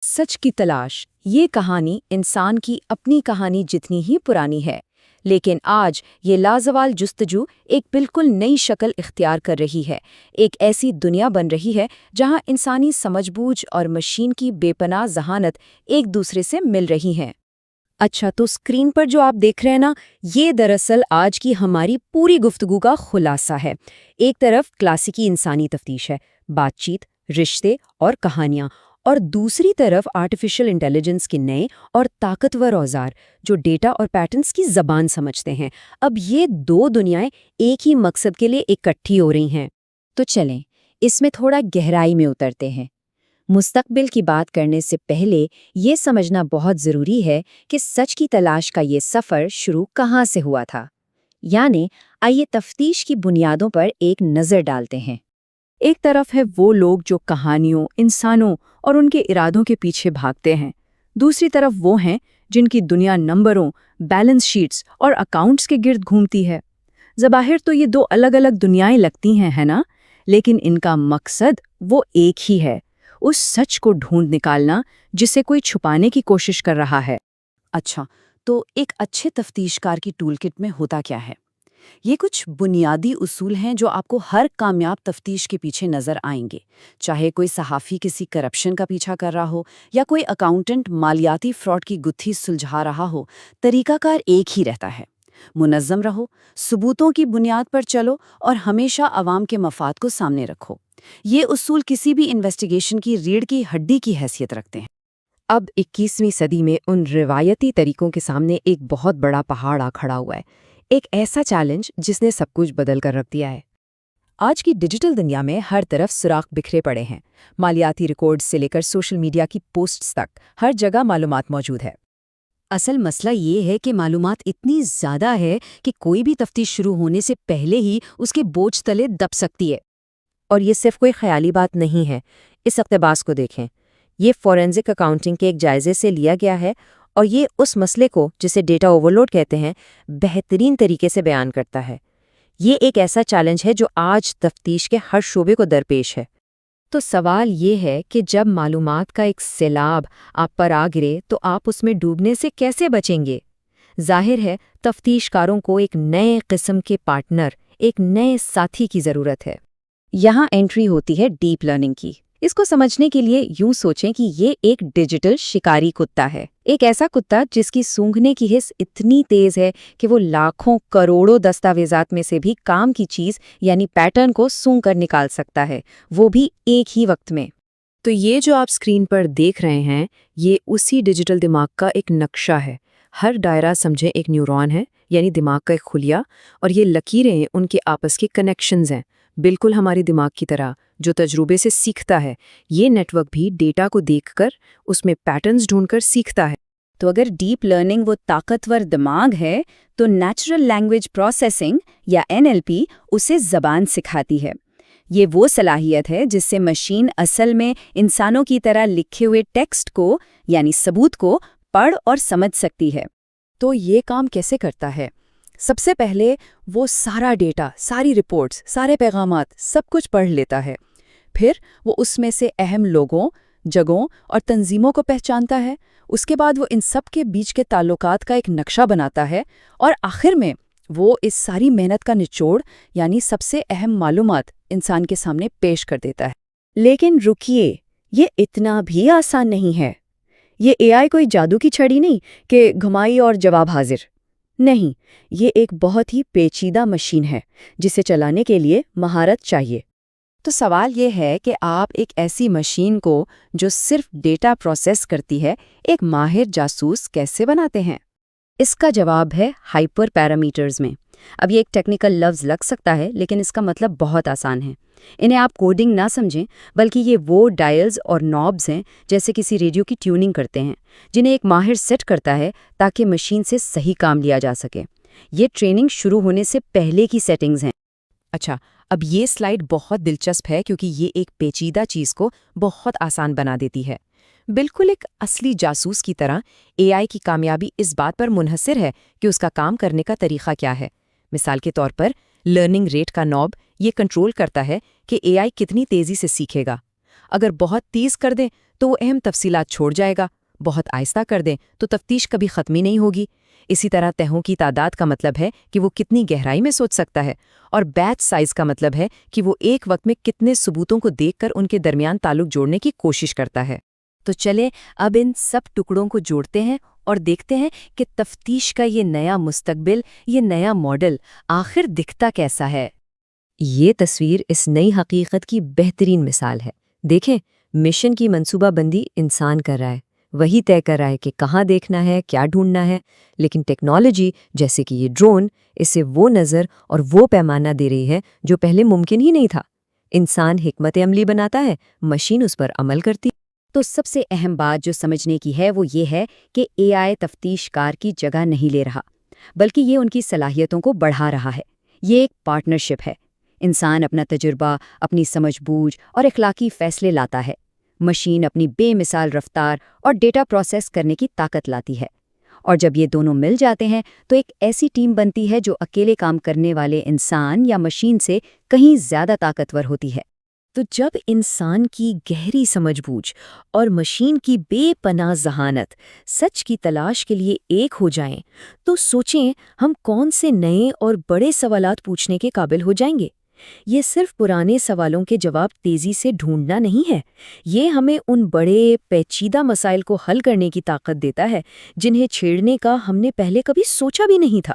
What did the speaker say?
सच की तलाश ये कहानी इंसान की अपनी कहानी जितनी ही पुरानी है, लेकिन आज ये लाजवाल जुस्तजू एक बिल्कुल नई शक्ल इख्तियार कर रही है। एक ऐसी दुनिया बन रही है जहां इंसानी समझबूझ और मशीन की बेपनाह जहानत एक दूसरे से मिल रही हैं। अच्छा, तो स्क्रीन पर जो आप देख रहे हैं ना, ये दरअसल आज की हमारी पूरी गुफ्तगू का खुलासा है। एक तरफ क्लासिकी इंसानी तफ्तीश है, बातचीत, रिश्ते और कहानियाँ, और दूसरी तरफ आर्टिफिशियल इंटेलिजेंस के नए और ताकतवर औजार जो डेटा और पैटर्न्स की जबान समझते हैं। अब ये दो दुनियाएं एक ही मकसद के लिए इकट्ठी हो रही हैं। तो चलें, इसमें थोड़ा गहराई में उतरते हैं। मुस्तकबिल की बात करने से पहले ये समझना बहुत ज़रूरी है कि सच की तलाश का ये सफ़र शुरू कहाँ से हुआ था। यानी आइए तफ्तीश की बुनियादों पर एक नज़र डालते हैं। एक तरफ है वो लोग जो कहानियों, इंसानों और उनके इरादों के पीछे भागते हैं। दूसरी तरफ वो हैं जिनकी दुनिया नंबरों, बैलेंस शीट्स और अकाउंट्स के गिर्द घूमती है। ज़बाहिर तो ये दो अलग अलग दुनियाएं लगती हैं, है ना? लेकिन इनका मकसद वो एक ही है, उस सच को ढूंढ निकालना जिसे कोई छुपाने की कोशिश कर रहा है। अच्छा, तो एक अच्छे तफ्तीशकार की टूलकिट में होता क्या है? ये कुछ बुनियादी उसूल हैं जो आपको हर कामयाब तफ्तीश के पीछे नजर आएंगे। चाहे कोई सहाफ़ी किसी करप्शन का पीछा कर रहा हो या कोई अकाउंटेंट मालियाती फ्रॉड की गुत्थी सुलझा रहा हो, तरीकाकार एक ही रहता है। मुनज़्ज़म रहो, सबूतों की बुनियाद पर चलो और हमेशा अवाम के मफाद को सामने रखो। ये उसूल किसी भी इन्वेस्टिगेशन की रीढ़ की हड्डी की हैसियत रखते हैं। अब 21वीं सदी में उन रिवायती तरीकों के सामने एक बहुत बड़ा पहाड़ आ खड़ा हुआ है। एक ऐसा चैलेंज जिसने सब कुछ बदल कर रख दिया है। आज की डिजिटल दुनिया में हर तरफ सुराख बिखरे पड़े हैं। मालियाती रिकॉर्ड्स से लेकर सोशल मीडिया की पोस्ट्स तक हर जगह मालूमात मौजूद है। असल मसला ये है कि मालूमात इतनी ज़्यादा है कि कोई भी तफ्तीश शुरू होने से पहले ही उसके बोझ तले दब सकती है। और ये सिर्फ कोई ख्याली बात नहीं है। इस इक़्तिबास को देखें। ये फॉरेंसिक अकाउंटिंग के एक जायजे से लिया गया है और ये उस मसले को, जिसे डेटा ओवरलोड कहते हैं, बेहतरीन तरीके से बयान करता है। ये एक ऐसा चैलेंज है जो आज तफ्तीश के हर शोबे को दरपेश है। तो सवाल ये है कि जब मालूमात का एक सैलाब आप पर आ गिरे तो आप उसमें डूबने से कैसे बचेंगे? जाहिर है, तफ्तीशकारों को एक नए किस्म के पार्टनर, एक नए साथी की ज़रूरत है। यहाँ एंट्री होती है डीप लर्निंग की। इसको समझने के लिए यूं सोचें कि ये एक डिजिटल शिकारी कुत्ता है। एक ऐसा कुत्ता जिसकी सूंघने की हिस्स इतनी तेज है कि वो लाखों करोड़ों दस्तावेजात में से भी काम की चीज यानी पैटर्न को सूंघ कर निकाल सकता है, वो भी एक ही वक्त में। तो ये जो आप स्क्रीन पर देख रहे हैं, ये उसी डिजिटल दिमाग का एक नक्शा है। हर दायरा समझे एक न्यूरॉन है, यानी दिमाग का एक खुलिया, और ये लकीरें उनके आपस के कनेक्शंस हैं, बिल्कुल हमारे दिमाग की तरह जो तजुर्बे से सीखता है। ये नेटवर्क भी डेटा को देखकर उसमें पैटर्न्स ढूंढकर सीखता है। तो अगर डीप लर्निंग वो ताकतवर दिमाग है, तो नेचुरल लैंग्वेज प्रोसेसिंग या NLP उसे ज़बान सिखाती है। ये वो सलाहियत है जिससे मशीन असल में इंसानों की तरह लिखे हुए टेक्स्ट को यानी सबूत को पढ़ और समझ सकती है। तो ये काम कैसे करता है? सबसे पहले वो सारा डेटा, सारी रिपोर्ट्स, सारे पैगामात, सब कुछ पढ़ लेता है। फिर वो उसमें से अहम लोगों, जगहों और तंजीमों को पहचानता है। उसके बाद वो इन सब के बीच के ताल्लुकात का एक नक्शा बनाता है और आखिर में वो इस सारी मेहनत का निचोड़ यानी सबसे अहम मालूमात इंसान के सामने पेश कर देता है। लेकिन रुकिए, ये इतना भी आसान नहीं है। ये AI कोई जादू की छड़ी नहीं कि घुमाई और जवाब हाजिर। नहीं, ये एक बहुत ही पेचीदा मशीन है जिसे चलाने के लिए महारत चाहिए। तो सवाल ये है कि आप एक ऐसी मशीन को जो सिर्फ डेटा प्रोसेस करती है, एक माहिर जासूस कैसे बनाते हैं? इसका जवाब है हाइपर पैरामीटर्स में। अब ये एक टेक्निकल लफ्ज़ लग सकता है, लेकिन इसका मतलब बहुत आसान है। इन्हें आप कोडिंग ना समझें, बल्कि ये वो डायल्स और नॉब्स हैं जैसे किसी रेडियो की ट्यूनिंग करते हैं, जिन्हें एक माहिर सेट करता है ताकि मशीन से सही काम लिया जा सके। ये ट्रेनिंग शुरू होने से पहले की सेटिंग्स हैं। अच्छा, अब ये स्लाइड बहुत दिलचस्प है क्योंकि ये एक पेचीदा चीज़ को बहुत आसान बना देती है। बिल्कुल एक असली जासूस की तरह AI की कामयाबी इस बात पर मुनहसर है कि उसका काम करने का तरीका क्या है। मिसाल के तौर पर लर्निंग रेट का नॉब ये कंट्रोल करता है कि AI कितनी तेज़ी से सीखेगा। अगर बहुत तेज़ कर दें تو وہ اہم تفصیلات چھوڑ جائے گا. بہت آہستہ کر دیں تو تفتیش کبھی ختم ہی نہیں ہوگی. اسی طرح تہوں کی تعداد کا مطلب ہے کہ وہ کتنی گہرائی میں سوچ سکتا ہے، اور بیچ سائز کا مطلب ہے کہ وہ ایک وقت میں کتنے ثبوتوں کو دیکھ کر ان کے درمیان تعلق جوڑنے کی کوشش کرتا ہے. تو چلے اب ان سب ٹکڑوں کو جوڑتے ہیں اور دیکھتے ہیں کہ تفتیش کا یہ نیا مستقبل، یہ نیا ماڈل آخر دکھتا کیسا ہے. یہ تصویر اس نئی حقیقت کی بہترین مثال ہے. دیکھیں، مشن کی منصوبہ بندی انسان کر رہا ہے، وہی طے کر رہا ہے کہ کہاں دیکھنا ہے، کیا ڈھونڈنا ہے، لیکن ٹیکنالوجی جیسے کہ یہ ڈرون اسے وہ نظر اور وہ پیمانہ دے رہی ہے جو پہلے ممکن ہی نہیں تھا. انسان حکمت عملی بناتا ہے، مشین اس پر عمل کرتی. تو سب سے اہم بات جو سمجھنے کی ہے وہ یہ ہے کہ اے آئی تفتیش کار کی جگہ نہیں لے رہا، بلکہ یہ ان کی صلاحیتوں کو بڑھا رہا ہے. یہ ایک پارٹنرشپ ہے. انسان اپنا تجربہ، اپنی سمجھ بوجھ اور اخلاقی فیصلے لاتا ہے. مشین اپنی بے مثال رفتار اور ڈیٹا پروسیس کرنے کی طاقت لاتی ہے. اور جب یہ دونوں مل جاتے ہیں تو ایک ایسی ٹیم بنتی ہے جو اکیلے کام کرنے والے انسان یا مشین سے کہیں زیادہ طاقتور ہوتی ہے. تو جب انسان کی گہری سمجھ بوجھ اور مشین کی بے پناہ ذہانت سچ کی تلاش کے لیے ایک ہو جائیں، تو سوچیں ہم کون سے نئے اور بڑے سوالات پوچھنے کے قابل ہو جائیں گے. یہ صرف پرانے سوالوں کے جواب تیزی سے ڈھونڈنا نہیں ہے، یہ ہمیں ان بڑے پیچیدہ مسائل کو حل کرنے کی طاقت دیتا ہے جنہیں چھیڑنے کا ہم نے پہلے کبھی سوچا بھی نہیں تھا.